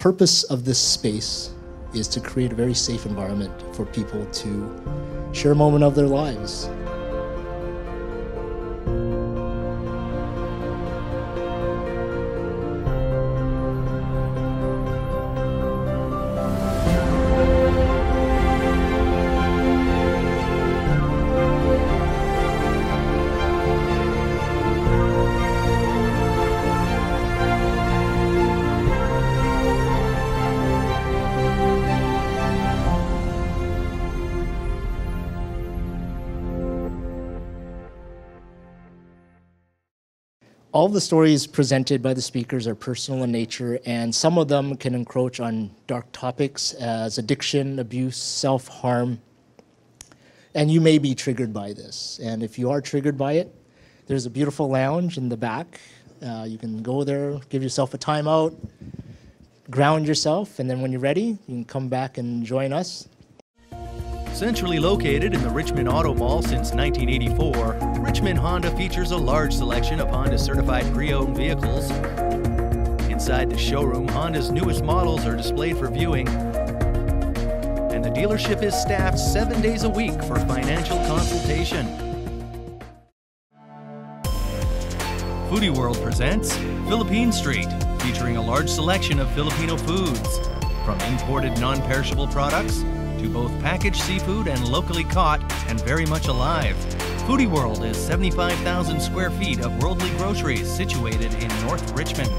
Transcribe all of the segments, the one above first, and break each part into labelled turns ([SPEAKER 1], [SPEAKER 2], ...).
[SPEAKER 1] purpose of this space is to create a very safe environment for people to share a moment of their lives. All the stories presented by the speakers are personal in nature, and some of them can encroach on dark topics as addiction, abuse, self-harm, and you may be triggered by this. And if you are triggered by it, there's a beautiful lounge in the back. You can go there, give yourself a timeout, ground yourself, and then when you're ready, you can come back and join us.
[SPEAKER 2] Centrally located in the Richmond Auto Mall since 1984, Richmond Honda features a large selection of Honda certified pre-owned vehicles. Inside the showroom, Honda's newest models are displayed for viewing, and the dealership is staffed 7 days a week for financial consultation. Foodie World presents Philippine Street, featuring a large selection of Filipino foods, from imported non-perishable products to both packaged seafood and locally caught and very much alive. Foodie World is 75,000 square feet of worldly groceries situated in North Richmond.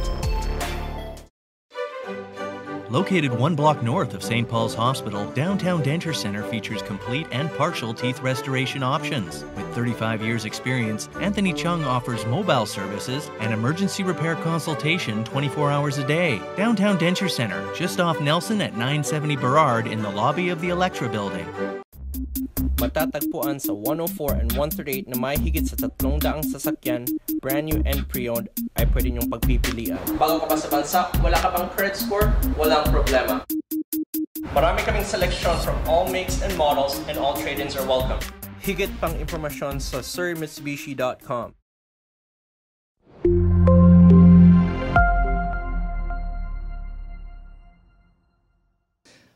[SPEAKER 2] Located 1 block north of St. Paul's Hospital, Downtown Denture Center features complete and partial teeth restoration options. With 35 years experience, Anthony Chung offers mobile services and emergency repair consultation 24 hours a day. Downtown Denture Center, just off Nelson at 970 Burrard in the lobby of the Electra Building.
[SPEAKER 3] Matatagpuan sa 104 and 138 na may higit sa 300 sasakyan, brand new and pre-owned, ay pwede niyong pagpipilian. Bago ka pa sa bansa, wala ka pang credit score, walang problema. Marami kaming selection from all makes and models, and all trade-ins are welcome. Higit pang impormasyon sa sirmitsubishi.com.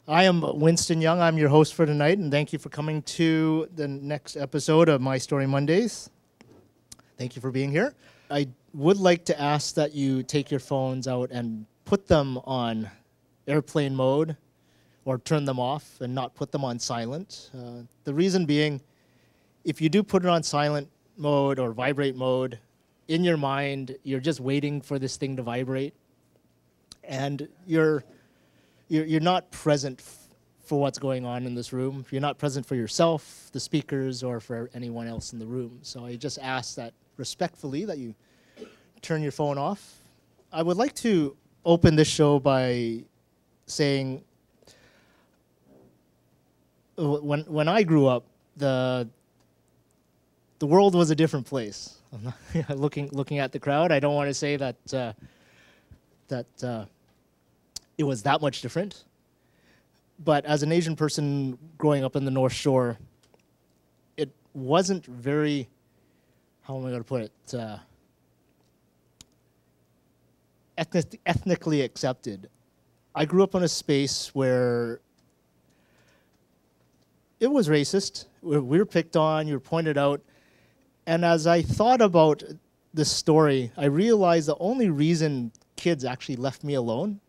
[SPEAKER 1] I am Winston Young. I'm your host for tonight, and thank you for coming to the next episode of My Story Mondays. Thank you for being here. I would like to ask that you take your phones out and put them on airplane mode or turn them off and not put them on silent. The reason being, if you do put it on silent mode or vibrate mode, in your mind, you're just waiting for this thing to vibrate, and you're not present for what's going on in this room. You're not present for yourself, the speakers, or for anyone else in the room. So I just ask that respectfully that you turn your phone off. I would like to open this show by saying when I grew up, the world was a different place. Looking at the crowd, I don't want to say that it was that much different. But as an Asian person growing up in the North Shore, it wasn't very, how am I going to put it, ethnically accepted. I grew up in a space where it was racist. We were picked on, you were pointed out. And as I thought about this story, I realized the only reason kids actually left me alone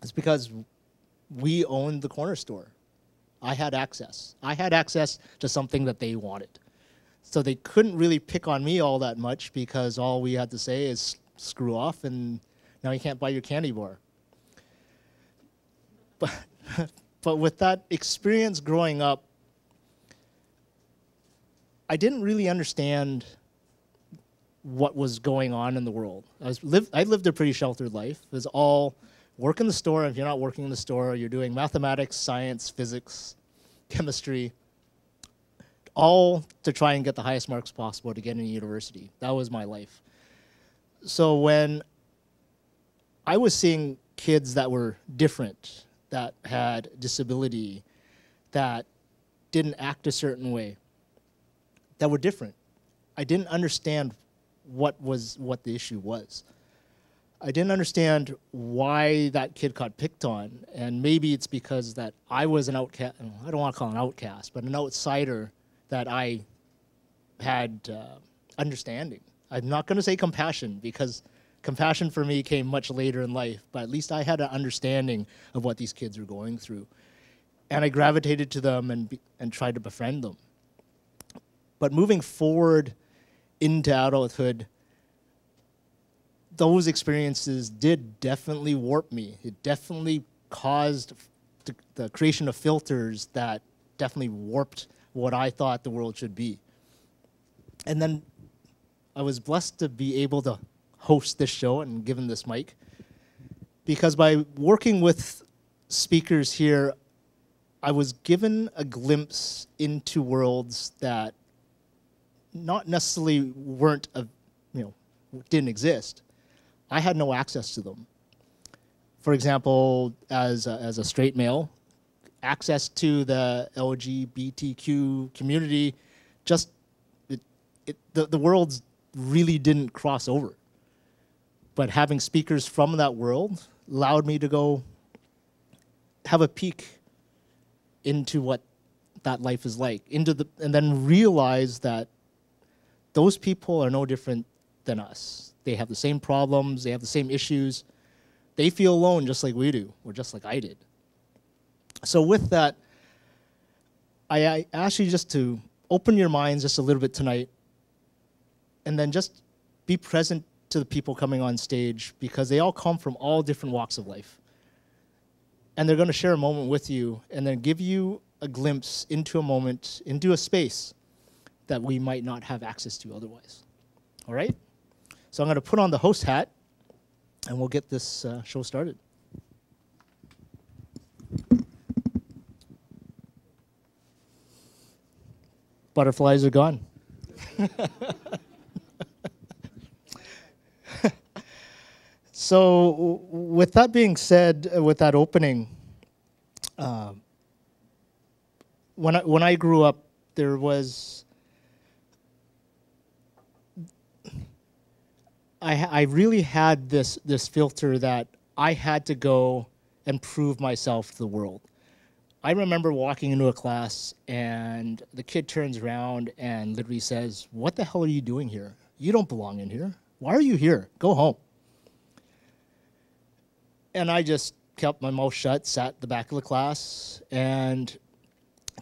[SPEAKER 1] is because we owned the corner store. I had access. I had access to something that they wanted. So they couldn't really pick on me all that much because all we had to say is screw off and now you can't buy your candy bar. But with that experience growing up, I didn't really understand what was going on in the world. I lived a pretty sheltered life. It was all work in the store. If you're not working in the store, you're doing mathematics, science, physics, chemistry, all to try and get the highest marks possible to get into university. That was my life. So when I was seeing kids that were different, that had disability, that didn't act a certain way, that were different, I didn't understand what the issue was. I didn't understand why that kid got picked on. And maybe it's because that I was an outcast. I don't want to call an outcast, but an outsider that I had understanding. I'm not going to say compassion, because compassion for me came much later in life, but at least I had an understanding of what these kids were going through. And I gravitated to them and tried to befriend them. But moving forward into adulthood, those experiences did definitely warp me. It definitely caused the creation of filters that definitely warped what I thought the world should be. And then I was blessed to be able to host this show and given this mic, because by working with speakers here, I was given a glimpse into worlds that not necessarily didn't exist. I had no access to them. For example, as a straight male, access to the LGBTQ community, the worlds really didn't cross over. But having speakers from that world allowed me to go have a peek into what that life is like, and then realize that those people are no different than us. They have the same problems, they have the same issues. They feel alone just like we do, or just like I did. So with that, I ask you just to open your minds just a little bit tonight, and then just be present to the people coming on stage, because they all come from all different walks of life. And they're going to share a moment with you and then give you a glimpse into a moment, into a space that we might not have access to otherwise. All right? So I'm going to put on the host hat, and we'll get this show started. Butterflies are gone. So with that being said, with that opening, when I grew up, there was I really had this filter that I had to go and prove myself to the world. I remember walking into a class and the kid turns around and literally says, "What the hell are you doing here? You don't belong in here. Why are you here? Go home." And I just kept my mouth shut, sat at the back of the class, and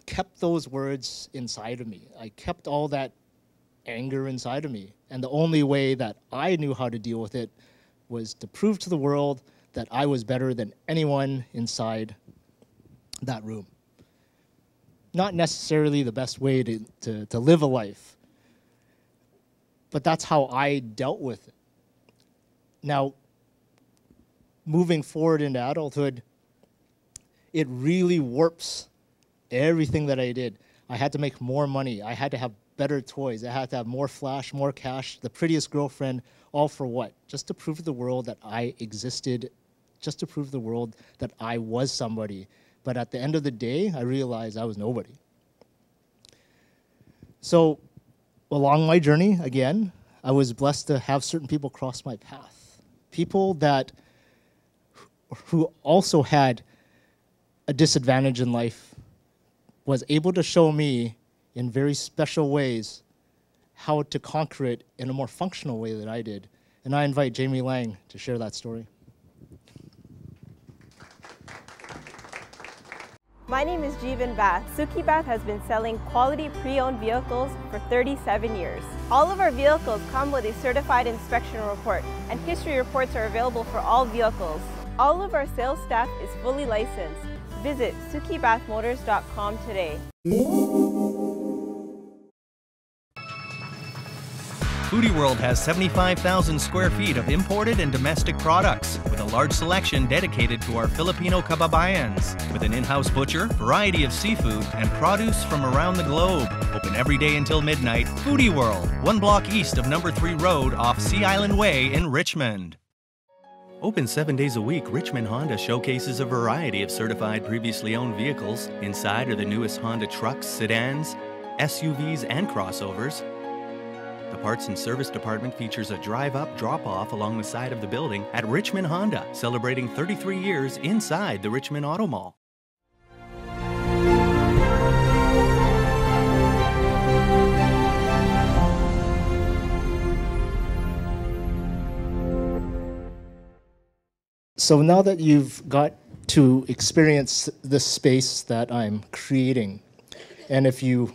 [SPEAKER 1] kept those words inside of me. I kept all that anger inside of me. And the only way that I knew how to deal with it was to prove to the world that I was better than anyone inside that room. Not necessarily the best way to live a life, but that's how I dealt with it. Now, moving forward into adulthood, it really warps everything that I did. I had to make more money. I had to have better toys. I had to have more flash, more cash, the prettiest girlfriend, all for what? Just to prove to the world that I existed, just to prove to the world that I was somebody. But at the end of the day, I realized I was nobody. So along my journey, again, I was blessed to have certain people cross my path. People who also had a disadvantage in life, was able to show me in very special ways how to conquer it in a more functional way than I did. And I invite Jamie Lange to share that story.
[SPEAKER 4] My name is Jeevan Bath. Suki Bath has been selling quality pre-owned vehicles for 37 years. All of our vehicles come with a certified inspection report, and history reports are available for all vehicles. All of our sales staff is fully licensed. Visit sukibathmotors.com today.
[SPEAKER 2] Foodie World has 75,000 square feet of imported and domestic products, with a large selection dedicated to our Filipino kababayans. With an in-house butcher, variety of seafood, and produce from around the globe. Open every day until midnight. Foodie World, 1 block east of number 3 Road off Sea Island Way in Richmond. Open 7 days a week, Richmond Honda showcases a variety of certified previously owned vehicles. Inside are the newest Honda trucks, sedans, SUVs, and crossovers. The Parts and Service Department features a drive-up, drop-off along the side of the building at Richmond Honda, celebrating 33 years inside the Richmond Auto Mall.
[SPEAKER 1] So now that you've got to experience the space that I'm creating, and if you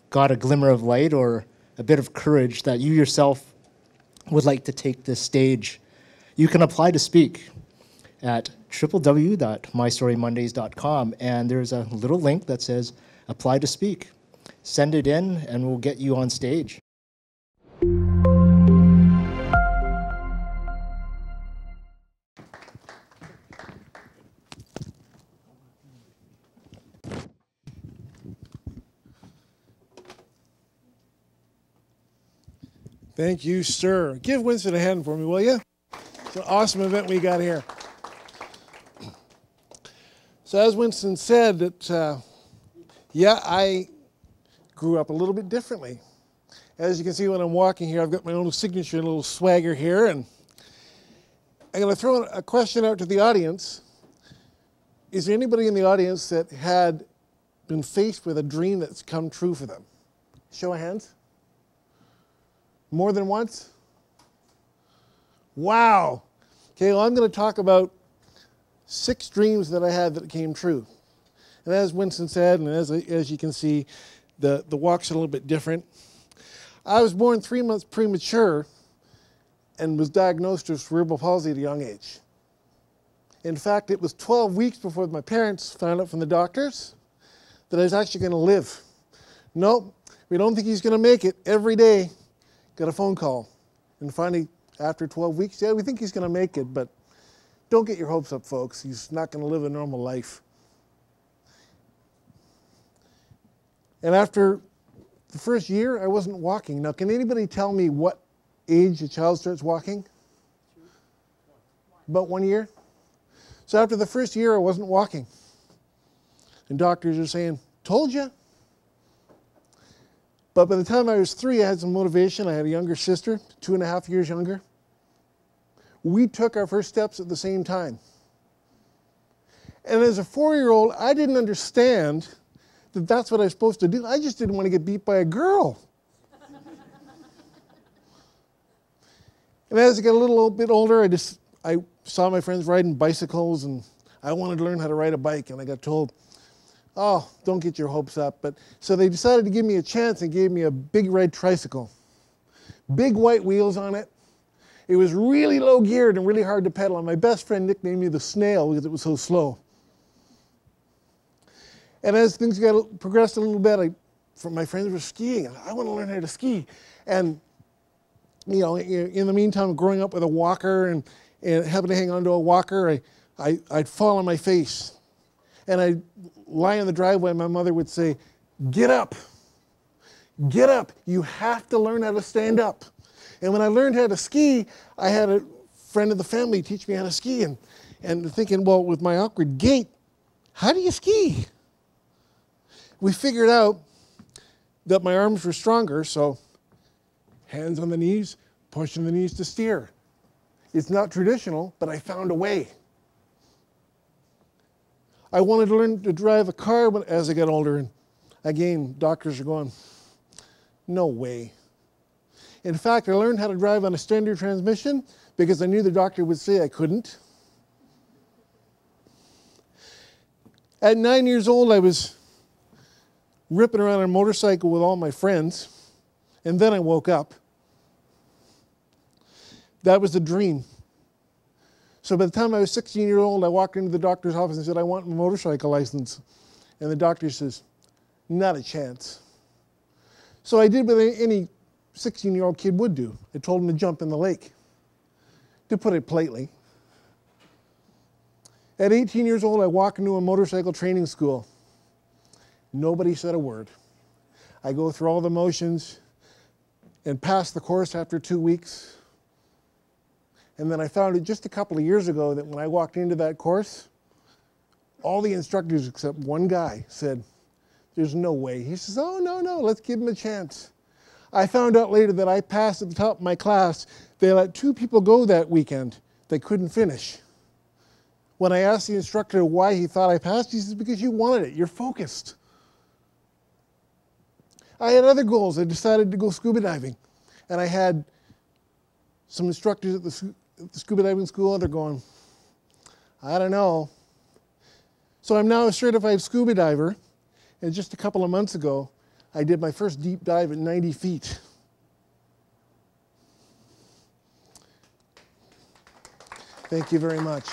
[SPEAKER 1] got a glimmer of light or a bit of courage that you yourself would like to take this stage, you can apply to speak at www.mystorymondays.com, and there's a little link that says apply to speak. Send it in and we'll get you on stage.
[SPEAKER 5] Thank you, sir. Give Winston a hand for me, will you? It's an awesome event we got here. So as Winston said, that I grew up a little bit differently. As you can see when I'm walking here, I've got my own signature, a little swagger here, and I'm going to throw a question out to the audience. Is there anybody in the audience that had been faced with a dream that's come true for them? Show of hands. More than once? Wow. Okay, well, I'm going to talk about 6 dreams that I had that came true. And as Winston said, and as you can see, the walk's a little bit different. I was born 3 months premature and was diagnosed with cerebral palsy at a young age. In fact, it was 12 weeks before my parents found out from the doctors that I was actually going to live. Nope, we don't think he's going to make it. Every day, got a phone call. And finally, after 12 weeks, yeah, we think he's going to make it, but don't get your hopes up, folks. He's not going to live a normal life. And after the first year, I wasn't walking. Now, can anybody tell me what age a child starts walking? About 1 year? So after the first year, I wasn't walking. And doctors are saying, told you. But by the time I was 3, I had some motivation. I had a younger sister, 2.5 years younger. We took our first steps at the same time. And as a 4-year-old, I didn't understand that that's what I was supposed to do. I just didn't want to get beat by a girl. And as I got a little bit older, I saw my friends riding bicycles, and I wanted to learn how to ride a bike, and I got told, oh, don't get your hopes up. But so they decided to give me a chance and gave me a big red tricycle. Big white wheels on it. It was really low geared and really hard to pedal, and my best friend nicknamed me the snail because it was so slow. And as things progressed a little bit, my friends were skiing, and I want to learn how to ski. And you know, in the meantime, growing up with a walker and having to hang onto a walker, I'd fall on my face. And I'd lie in the driveway, and my mother would say, get up. Get up. You have to learn how to stand up. And when I learned how to ski, I had a friend of the family teach me how to ski. And thinking, well, with my awkward gait, how do you ski? We figured out that my arms were stronger, so hands on the knees, pushing the knees to steer. It's not traditional, but I found a way. I wanted to learn to drive a car as I got older, and again, doctors are going, no way. In fact, I learned how to drive on a standard transmission because I knew the doctor would say I couldn't. At 9 years old, I was ripping around on a motorcycle with all my friends, and then I woke up. That was a dream. So by the time I was 16 years old, I walked into the doctor's office and said, I want my motorcycle license. And the doctor says, not a chance. So I did what any 16-year-old kid would do. I told him to jump in the lake, to put it politely. At 18 years old, I walked into a motorcycle training school. Nobody said a word. I go through all the motions and pass the course after 2 weeks. And then I found it just a couple of years ago that when I walked into that course, all the instructors except one guy said, there's no way. He says, oh, no, let's give him a chance. I found out later that I passed at the top of my class. They let 2 people go that weekend. They couldn't finish. When I asked the instructor why he thought I passed, he says, because you wanted it. You're focused. I had other goals. I decided to go scuba diving. And I had some instructors at the scuba diving school, and they're going, I don't know. So I'm now a certified scuba diver. And just a couple of months ago, I did my first deep dive at 90 feet. Thank you very much.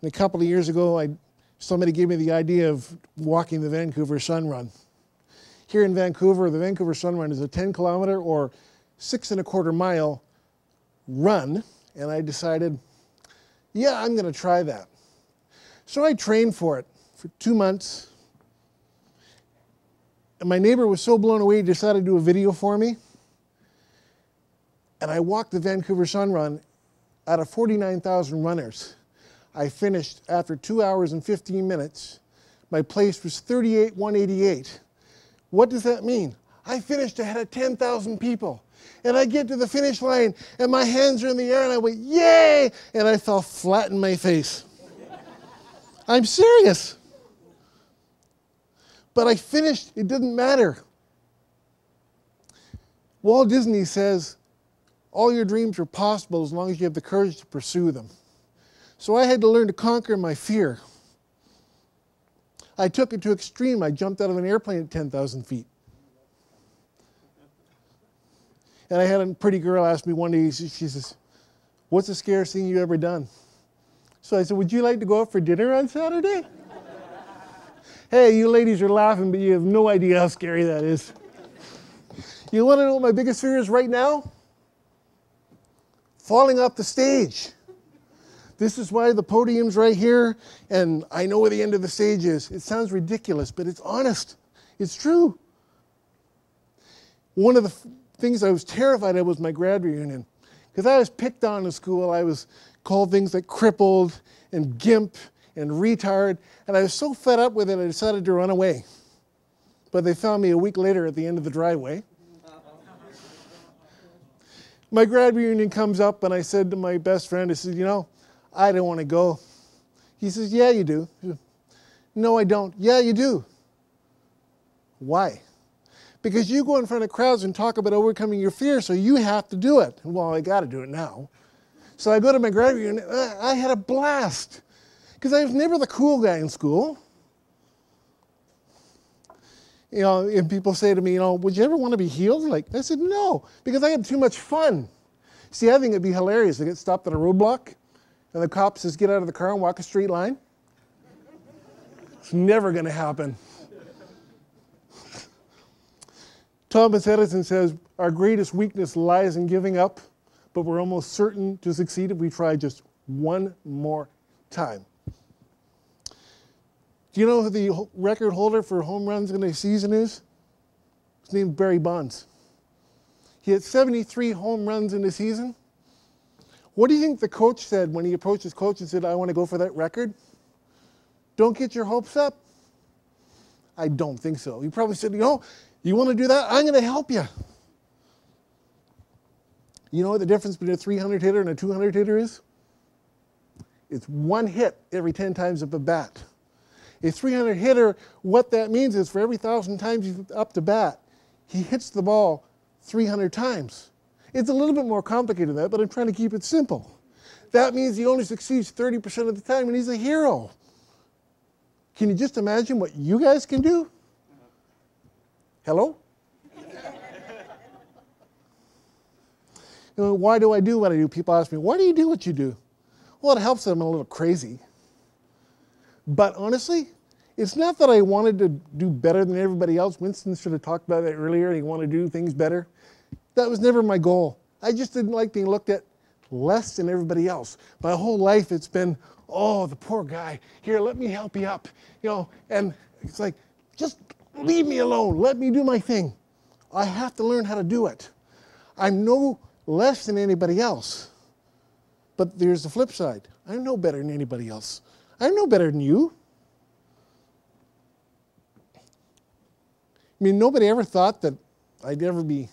[SPEAKER 5] And a couple of years ago, somebody gave me the idea of walking the Vancouver Sun Run. Here in Vancouver, the Vancouver Sun Run is a 10-kilometer or 6.25-mile run, and I decided, yeah, I'm going to try that. So I trained for it for 2 months. And my neighbor was so blown away, he decided to do a video for me. And I walked the Vancouver Sun Run out of 49,000 runners. I finished after 2 hours and 15 minutes. My place was 38,188. What does that mean? I finished ahead of 10,000 people. And I get to the finish line, and my hands are in the air, and I went, yay! And I fell flat in my face. I'm serious. But I finished. It didn't matter. Walt Disney says, all your dreams are possible as long as you have the courage to pursue them. So I had to learn to conquer my fear. I took it to extreme. I jumped out of an airplane at 10,000 feet. And I had a pretty girl ask me one day, she says, what's the scariest thing you've ever done? So I said, would you like to go out for dinner on Saturday? Hey, you ladies are laughing, but you have no idea how scary that is. You want to know what my biggest fear is right now? Falling off the stage. This is why the podium's right here, and I know where the end of the stage is. It sounds ridiculous, but it's honest. It's true. One of the things I was terrified of was my grad reunion. Because I was picked on in school. I was called things like crippled and gimp and retard. And I was so fed up with it, I decided to run away. But they found me a week later at the end of the driveway. My grad reunion comes up, and I said to my best friend, I said, you know, I don't want to go. He says, yeah, you do. No, I don't. Yeah, you do. Why? Because you go in front of crowds and talk about overcoming your fear, so you have to do it. Well, I got to do it now. So I go to my grad reunion. I had a blast because I was never the cool guy in school. You know, and people say to me, you know, would you ever want to be healed? Like, I said, no, because I had too much fun. See, I think it'd be hilarious to get stopped at a roadblock and the cop says, get out of the car and walk a straight line. It's never going to happen. Thomas Edison says, our greatest weakness lies in giving up, but we're almost certain to succeed if we try just one more time. Do you know who the record holder for home runs in a season is? His name is Barry Bonds. He had 73 home runs in a season. What do you think the coach said when he approached his coach and said, I want to go for that record? Don't get your hopes up. I don't think so. He probably said, you know, you want to do that? I'm going to help you. You know what the difference between a 300 hitter and a 200 hitter is? It's one hit every 10 times of a bat. A 300 hitter, what that means is for every 1,000 times he's up to bat, he hits the ball 300 times. It's a little bit more complicated than that, but I'm trying to keep it simple. That means he only succeeds 30% of the time, and he's a hero. Can you just imagine what you guys can do? Hello? You know, why do I do what I do? People ask me, why do you do what you do? Well, it helps that I'm a little crazy. But honestly, it's not that I wanted to do better than everybody else. Winston should have talked about that earlier. He wanted to do things better. That was never my goal. I just didn't like being looked at less than everybody else. My whole life it's been, oh, the poor guy. Here, let me help you up. You know, and it's like, just leave me alone. Let me do my thing. I have to learn how to do it. I'm no less than anybody else. But there's the flip side. I'm no better than anybody else. I'm no better than you. I mean, nobody ever thought that I'd ever be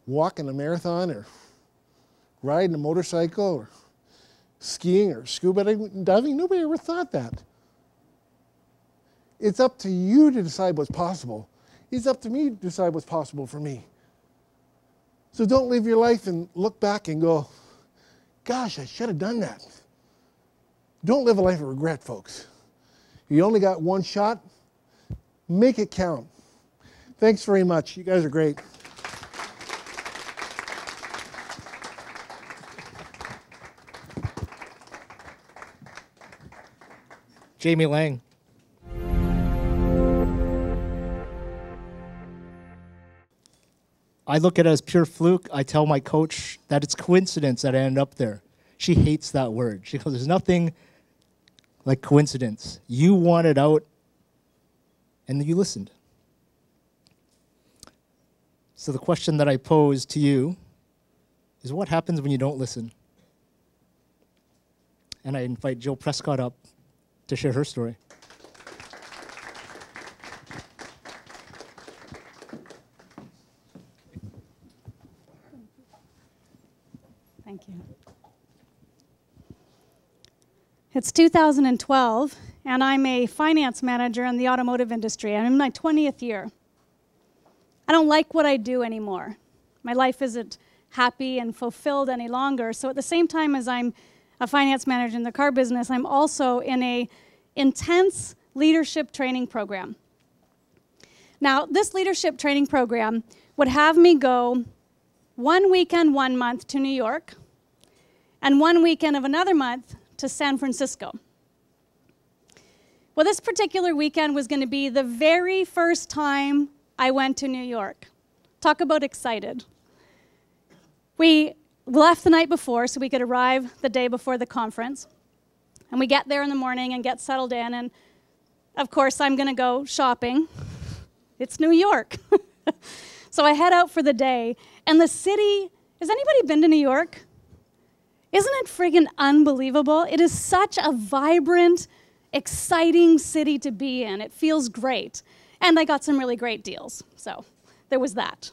[SPEAKER 5] walking a marathon or riding a motorcycle or skiing or scuba diving. Nobody ever thought that. It's up to you to decide what's possible. It's up to me to decide what's possible for me. So don't live your life and look back and go, gosh, I should have done that. Don't live a life of regret, folks. You only got one shot. Make it count. Thanks very much. You guys are great.
[SPEAKER 1] Jamie Lange. I look at it as pure fluke. I tell my coach that it's coincidence that I end up there. She hates that word. She goes, there's nothing like coincidence. You wanted out, and you listened. So the question that I pose to you is, what happens when you don't listen? And I invite Jill Prescott up to share her story.
[SPEAKER 6] Thank you. It's 2012, and I'm a finance manager in the automotive industry. I'm in my 20th year. I don't like what I do anymore. My life isn't happy and fulfilled any longer. So at the same time as I'm a finance manager in the car business, I'm also in an intense leadership training program. Now, this leadership training program would have me go 1 weekend, 1 month to New York, and 1 weekend of another month to San Francisco. Well, this particular weekend was going to be the very first time I went to New York. Talk about excited. We left the night before so we could arrive the day before the conference. And we get there in the morning and get settled in. And of course, I'm going to go shopping. It's New York. So I head out for the day. And the city, has anybody been to New York? Isn't it friggin' unbelievable? It is such a vibrant, exciting city to be in. It feels great. And I got some really great deals. So there was that.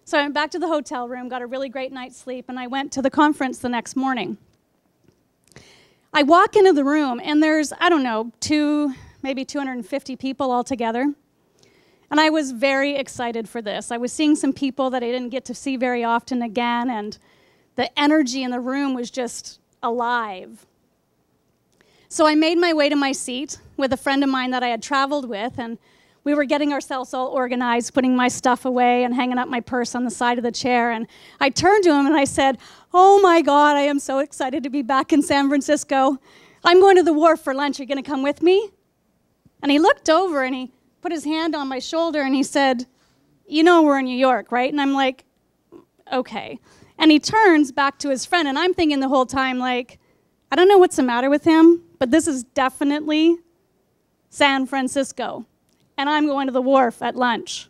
[SPEAKER 6] So I went back to the hotel room, got a really great night's sleep, and I went to the conference the next morning. I walk into the room, and there's, I don't know, maybe 250 people altogether. And I was very excited for this. I was seeing some people that I didn't get to see very often again, and the energy in the room was just alive. So I made my way to my seat with a friend of mine that I had traveled with, and we were getting ourselves all organized, putting my stuff away and hanging up my purse on the side of the chair. And I turned to him and I said, "Oh my God, I am so excited to be back in San Francisco. I'm going to the wharf for lunch. Are you going to come with me?" And he looked over and he put his hand on my shoulder and he said, "You know we're in New York, right?" And I'm like, "Okay." And he turns back to his friend, and I'm thinking the whole time, like, I don't know what's the matter with him, but this is definitely San Francisco. And I'm going to the wharf at lunch.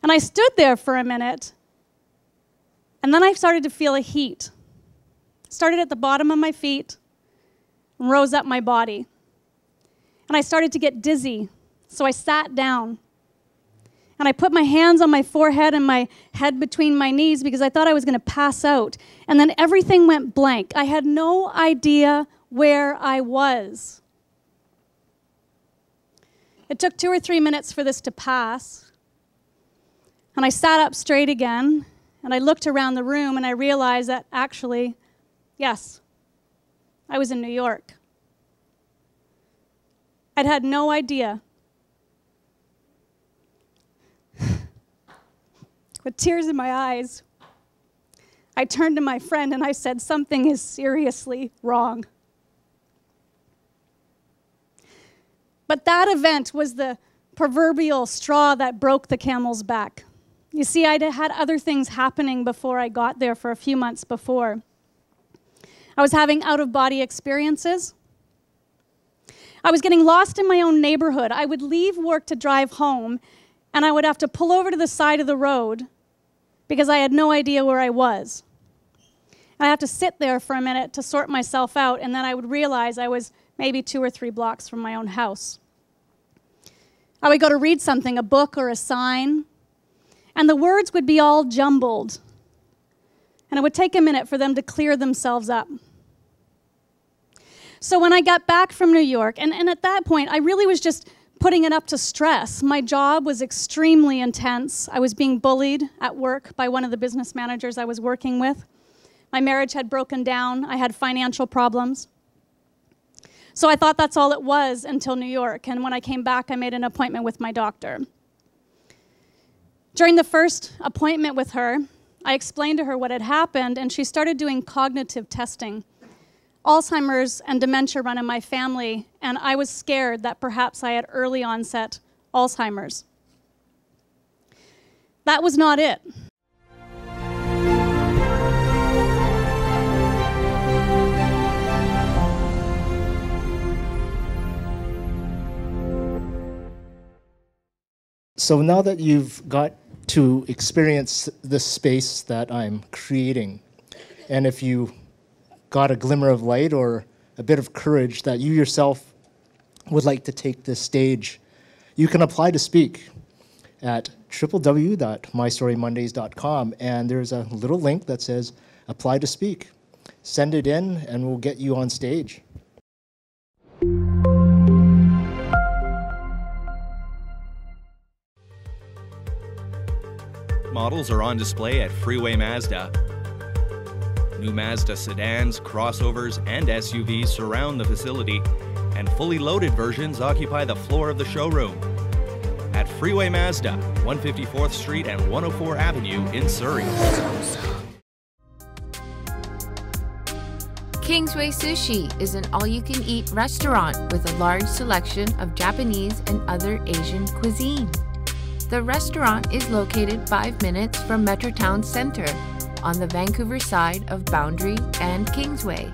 [SPEAKER 6] And I stood there for a minute, and then I started to feel a heat. Started at the bottom of my feet, and rose up my body. And I started to get dizzy, so I sat down. And I put my hands on my forehead and my head between my knees because I thought I was going to pass out. And then everything went blank. I had no idea where I was. It took 2 or 3 minutes for this to pass. And I sat up straight again, and I looked around the room, and I realized that actually, yes, I was in New York. I'd had no idea. With tears in my eyes, I turned to my friend and I said, "Something is seriously wrong." But that event was the proverbial straw that broke the camel's back. You see, I'd had other things happening before I got there for a few months before. I was having out-of-body experiences. I was getting lost in my own neighborhood. I would leave work to drive home, and I would have to pull over to the side of the road because I had no idea where I was. And I have to sit there for a minute to sort myself out, and then I would realize I was maybe 2 or 3 blocks from my own house. I would go to read something, a book or a sign, and the words would be all jumbled. And it would take a minute for them to clear themselves up. So when I got back from New York, and at that point, I really was just putting it up to stress. My job was extremely intense. I was being bullied at work by one of the business managers I was working with. My marriage had broken down. I had financial problems. So I thought that's all it was until New York. And when I came back, I made an appointment with my doctor. During the first appointment with her, I explained to her what had happened, and she started doing cognitive testing. Alzheimer's and dementia run in my family, and I was scared that perhaps I had early onset Alzheimer's. That was not it.
[SPEAKER 1] So now that you've got to experience the space that I'm creating, and if you got a glimmer of light or a bit of courage that you yourself would like to take this stage, you can apply to speak at www.mystorymondays.com, and there's a little link that says apply to speak. Send it in and we'll get you on stage.
[SPEAKER 2] Models are on display at Freeway Mazda. New Mazda sedans, crossovers, and SUVs surround the facility, and fully loaded versions occupy the floor of the showroom. At Freeway Mazda, 154th Street and 104 Avenue in Surrey.
[SPEAKER 7] Kingsway Sushi is an all-you-can-eat restaurant with a large selection of Japanese and other Asian cuisine. The restaurant is located 5 minutes from Metrotown Centre, on the Vancouver side of Boundary and Kingsway.